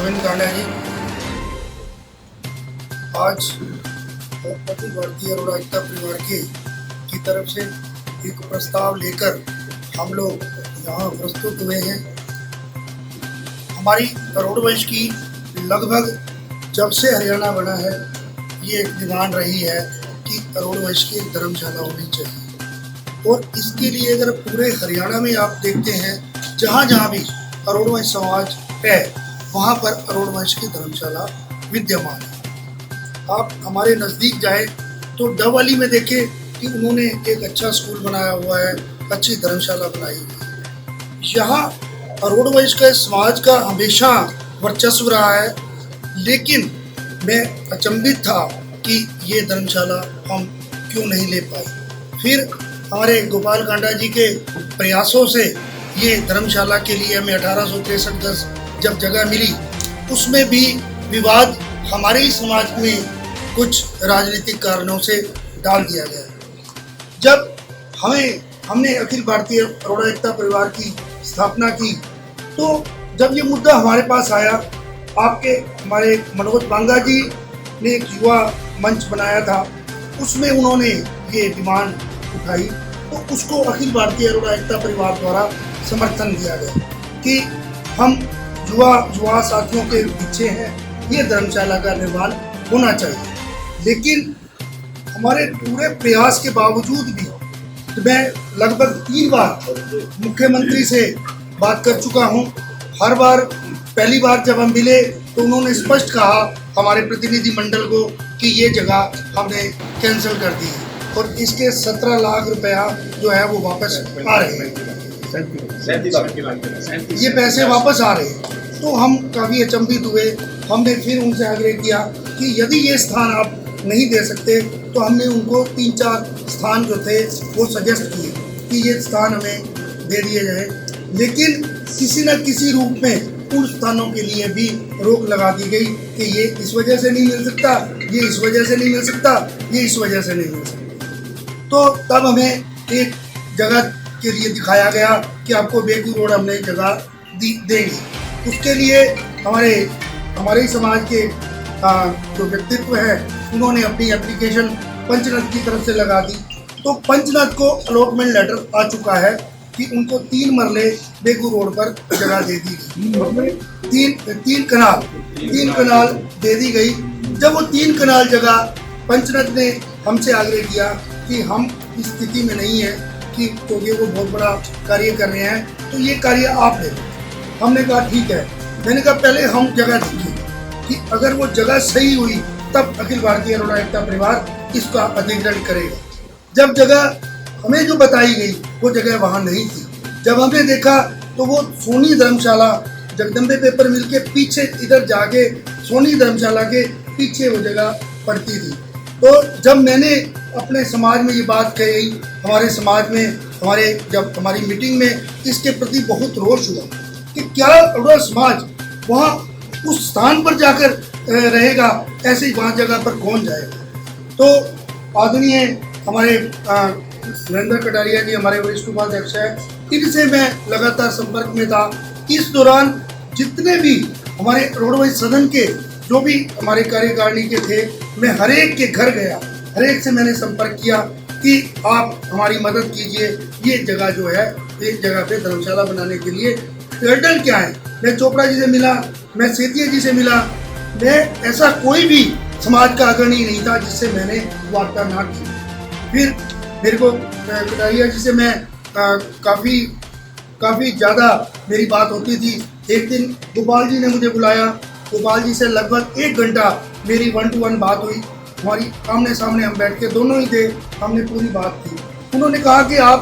अरविंद कांडा जी। आज अखिल भारतीय अरोड़ा एकता परिवार की तरफ से एक प्रस्ताव लेकर हम लोग यहाँ प्रस्तुत हुए हैं। हमारी करोड़ वंश की लगभग जब से हरियाणा बना है ये एक डिमांड रही है कि करोड़ वंश की एक धर्मशाला होनी चाहिए, और इसके लिए अगर पूरे हरियाणा में आप देखते हैं जहाँ जहाँ भी करोड़ वंश समाज है वहाँ पर करोड़ वंश की धर्मशाला विद्यमान है। आप हमारे नज़दीक जाए तो डबवाली में देखें कि उन्होंने एक अच्छा स्कूल बनाया हुआ है, अच्छी धर्मशाला बनाई हुई है। यहाँ करोड़ वंश का समाज का हमेशा वर्चस्व रहा है, लेकिन मैं अचंभित था कि ये धर्मशाला हम क्यों नहीं ले पाए। फिर हमारे गोपाल कांडा जी के प्रयासों से ये धर्मशाला के लिए हमें 1863 गज जब जगह मिली, उसमें भी विवाद हमारे ही समाज में कुछ राजनीतिक कारणों से डाल दिया गया। जब हमने अखिल भारतीय अरोड़ा एकता परिवार की स्थापना की तो जब ये मुद्दा हमारे पास आया, हमारे मनोज बांगा जी ने एक युवा मंच बनाया था, उसमें उन्होंने ये डिमांड उठाई तो उसको अखिल भारतीय अरोड़ा एकता परिवार द्वारा समर्थन दिया गया कि हम युवा साथियों के पीछे हैं, ये धर्मशाला का निर्माण होना चाहिए। लेकिन हमारे पूरे प्रयास के बावजूद भी मैं लगभग 3 बार मुख्यमंत्री से बात कर चुका हूँ। हर बार पहली बार जब हम मिले तो उन्होंने स्पष्ट कहा हमारे प्रतिनिधि मंडल को कि ये जगह हमने कैंसिल कर दी है और इसके 17 लाख रुपया जो है वो वापस आ रहे हैं, ये पैसे वापस आ रहे हैं। तो हम काफ़ी अचंभित हुए। हमने फिर उनसे आग्रह किया कि यदि ये स्थान आप नहीं दे सकते तो हमने उनको 3-4 स्थान जो थे वो सजेस्ट किए कि ये स्थान हमें दे दिए जाए, लेकिन किसी न किसी रूप में उन स्थानों के लिए भी रोक लगा दी गई कि ये इस वजह से नहीं मिल सकता, ये इस वजह से नहीं मिल सकता, ये इस वजह से नहीं मिल सकता। तो तब हमें एक जगह के लिए दिखाया गया कि आपको बेकू रोड हमने जगह देंगे। उसके लिए हमारे ही समाज के जो व्यक्तित्व है उन्होंने अपनी एप्लीकेशन पंचनाथ की तरफ से लगा दी। तो पंचनाथ को अलॉटमेंट लेटर आ चुका है कि उनको 3 मरले बेकू रोड पर जगह दे दी गई। तीन कनाल दे दी गई। जब वो 3 कनाल जगह पंचनाथ ने हमसे आग्रह किया कि हम इस स्थिति में नहीं है कि क्योंकि वो बहुत बड़ा कार्य कर रहे हैं तो ये कार्य आप ले। हमने कहा ठीक है। मैंने कहा पहले हम जगह देखें कि अगर वो जगह सही हुई तब अखिल भारतीय अरोड़ा एकता परिवार इसका अधिग्रहण करेगा। जब जगह हमें जो बताई गई वो जगह वहाँ नहीं थी। जब हमने देखा तो वो सोनी धर्मशाला जगदम्बे पेपर मिल के पीछे इधर जाके सोनी धर्मशाला के पीछे वो जगह पड़ती थी। तो जब मैंने अपने समाज में ये बात कही, हमारे समाज में जब हमारी मीटिंग में इसके प्रति बहुत रोष हुआ कि क्या अरोड़ा समाज वहाँ उस स्थान पर जाकर रहेगा, ऐसे ही वहाँ जगह पर कौन जाएगा। तो आदरणीय हमारे नरेंद्र कटारिया जी हमारे वरिष्ठ उपाध्यक्ष हैं, इनसे मैं लगातार संपर्क में था। इस दौरान जितने भी हमारे करोड़ वंश सदन के जो भी हमारे कार्यकारिणी के थे, मैं हर एक के घर गया, हर एक से मैंने संपर्क किया कि आप हमारी मदद कीजिए, ये जगह जो है एक जगह पे धर्मशाला बनाने के लिए हर्डल क्या है। मैं चोपड़ा जी से मिला, मैं सेतिया जी से मिला, मैं ऐसा कोई भी समाज का अग्रणी नहीं था जिससे मैंने वार्ता ना की। फिर मेरे को कटारिया जी से मैं काफ़ी ज़्यादा मेरी बात होती थी। एक दिन गोपाल जी ने मुझे बुलाया, गोपाल जी से लगभग 1 घंटा मेरी 1 to 1 बात हुई। हमारी आमने सामने हम बैठ के दोनों ही थे, हमने पूरी बात की। उन्होंने कहा कि आप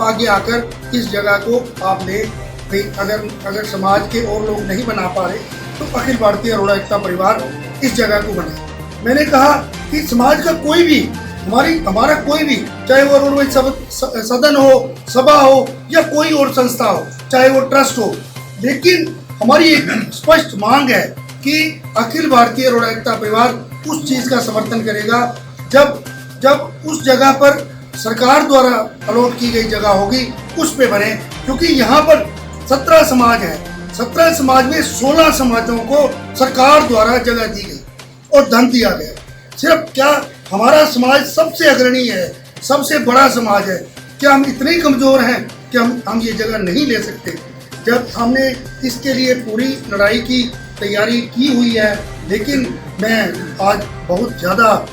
आगे आकर इस जगह को आप ले, अगर समाज के और लोग नहीं बना पा रहे तो अखिल भारतीय अरोड़ा एकता परिवार इस जगह को बनाए। मैंने कहा कि समाज का कोई भी हमारा कोई भी, चाहे वो अरोड़ा सदन हो, सभा हो या कोई और संस्था हो, चाहे वो ट्रस्ट हो, लेकिन हमारी एक स्पष्ट मांग है कि अखिल भारतीय अरोड़ा एकता परिवार उस चीज़ का समर्थन करेगा जब उस जगह पर सरकार द्वारा अलॉट की गई जगह होगी उस पे बने, क्योंकि यहाँ पर 17 समाज है, 17 समाज में 16 समाजों को सरकार द्वारा जगह दी गई और धन दिया गया। सिर्फ क्या हमारा समाज सबसे अग्रणी है, सबसे बड़ा समाज है, क्या हम इतने कमज़ोर हैं कि हम ये जगह नहीं ले सकते? जब हमने इसके लिए पूरी लड़ाई की तैयारी की हुई है, लेकिन मैं आज बहुत ज़्यादा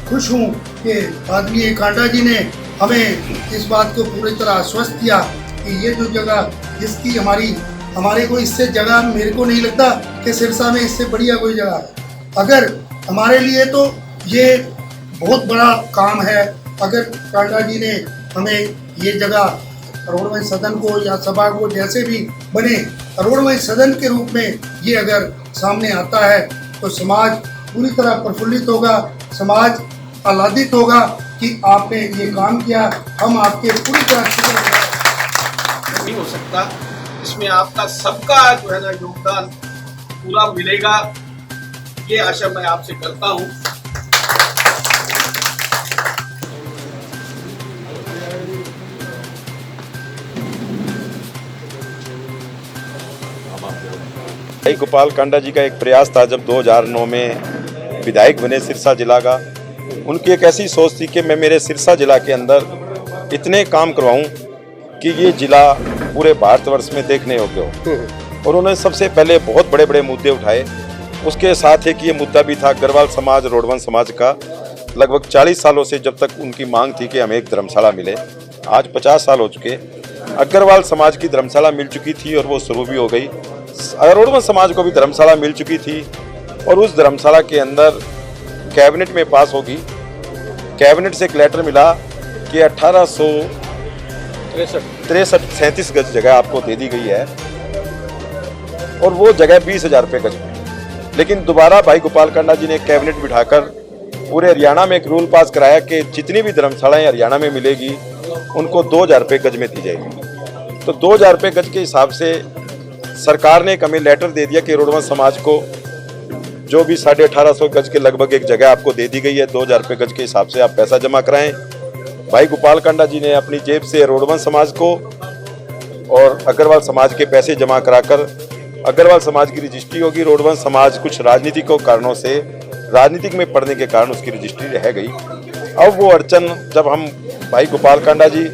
खुश हूँ कि आदरणीय कांडा जी ने हमें इस बात को पूरी तरह आश्वस्त किया कि ये जो जगह जिसकी हमारे को इससे जगह मेरे को नहीं लगता कि सिरसा में इससे बढ़िया कोई जगह है। अगर हमारे लिए तो ये बहुत बड़ा काम है। अगर कांडा जी ने हमें ये जगह अरोड़वंश सदन को या सभा को जैसे भी बने अरोड़वंश सदन के रूप में ये अगर सामने आता है तो समाज पूरी तरह प्रफुल्लित होगा, समाज आह्लादित होगा कि आपने ये काम किया। हम आपके पूरी तरह शुक्र नहीं हो सकता, इसमें आपका सबका जो है ना योगदान पूरा मिलेगा, ये आशा मैं आपसे करता हूँ। भाई गोपाल कांडा जी का एक प्रयास था जब 2009 में विधायक बने सिरसा जिला का। उनकी एक ऐसी सोच थी कि मैं मेरे सिरसा जिला के अंदर इतने काम करवाऊं कि ये जिला पूरे भारतवर्ष में देखने योग्य हो। और उन्होंने सबसे पहले बहुत बड़े बड़े मुद्दे उठाए। उसके साथ एक ये मुद्दा भी था अग्रवाल समाज, रोडवंश समाज का। लगभग 40 सालों से जब तक उनकी मांग थी कि हमें एक धर्मशाला मिले, आज 50 साल हो चुके। अग्रवाल समाज की धर्मशाला मिल चुकी थी और वो शुरू भी हो गई। रोडवंश समाज को भी धर्मशाला मिल चुकी थी और उस धर्मशाला के अंदर कैबिनेट में पास होगी। कैबिनेट से एक लेटर मिला कि 1837 गज जगह आपको दे दी गई है और वो जगह 20,000 रुपये गज में। लेकिन दोबारा भाई गोपाल कांडा जी ने कैबिनेट बिठाकर पूरे हरियाणा में एक रूल पास कराया कि जितनी भी धर्मशालाएं हरियाणा में मिलेगी उनको 2,000 रुपये गज में दी जाएगी। तो 2,000 रुपये गज के हिसाब से सरकार ने एक हमें लेटर दे दिया कि रोडवंश समाज को जो भी 1850 गज के लगभग एक जगह आपको दे दी गई है, 2,000 रुपये गज के हिसाब से आप पैसा जमा कराएं। भाई गोपाल कांडा जी ने अपनी जेब से रोडवंश समाज को और अग्रवाल समाज के पैसे जमा कराकर अग्रवाल समाज की रजिस्ट्री होगी। रोडवंश समाज कुछ राजनीतिक कारणों से राजनीतिक में पड़ने के कारण उसकी रजिस्ट्री रह गई। अब वो अड़चन जब हम भाई गोपाल कांडा जी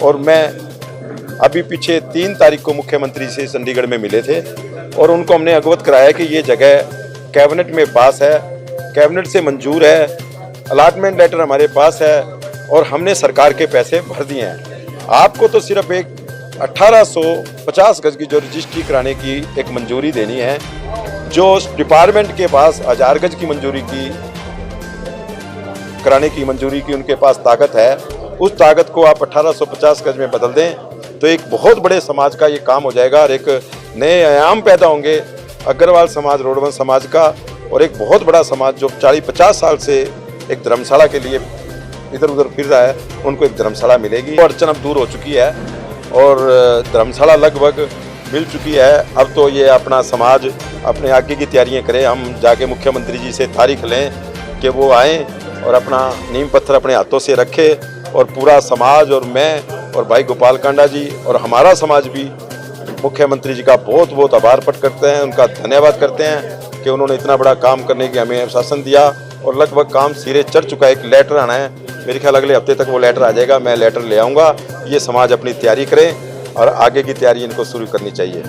और मैं अभी पीछे 3 तारीख को मुख्यमंत्री से चंडीगढ़ में मिले थे और उनको हमने अवगत कराया कि ये जगह कैबिनेट में पास है, कैबिनेट से मंजूर है, अलाटमेंट लेटर हमारे पास है और हमने सरकार के पैसे भर दिए हैं। आपको तो सिर्फ एक 1850 गज की जो रजिस्ट्री कराने की एक मंजूरी देनी है, जो डिपार्टमेंट के पास 1000 गज की मंजूरी की कराने की मंजूरी की उनके पास ताकत है। उस ताकत को आप 1850 गज में बदल दें तो एक बहुत बड़े समाज का ये काम हो जाएगा और एक नए आयाम पैदा होंगे अग्रवाल समाज, रोडवंश समाज का। और एक बहुत बड़ा समाज जो 40-50 साल से एक धर्मशाला के लिए इधर उधर फिर रहा है, उनको एक धर्मशाला मिलेगी। अड़चन अब दूर हो चुकी है और धर्मशाला लगभग मिल चुकी है। अब तो ये अपना समाज अपने आगे की तैयारियां करे। हम जाके मुख्यमंत्री जी से तारीख लें कि वो आएँ और अपना नींव पत्थर अपने हाथों से रखे और पूरा समाज और मैं और भाई गोपाल कांडा जी और हमारा समाज भी मुख्यमंत्री जी का बहुत बहुत आभार प्रकट करते हैं, उनका धन्यवाद करते हैं कि उन्होंने इतना बड़ा काम करने की हमें आश्वासन दिया और लगभग काम सिरे चढ़ चुका है। एक लेटर आना है, मेरे ख्याल अगले हफ्ते तक वो लेटर आ जाएगा। मैं लेटर ले आऊँगा। ये समाज अपनी तैयारी करें और आगे की तैयारी इनको शुरू करनी चाहिए।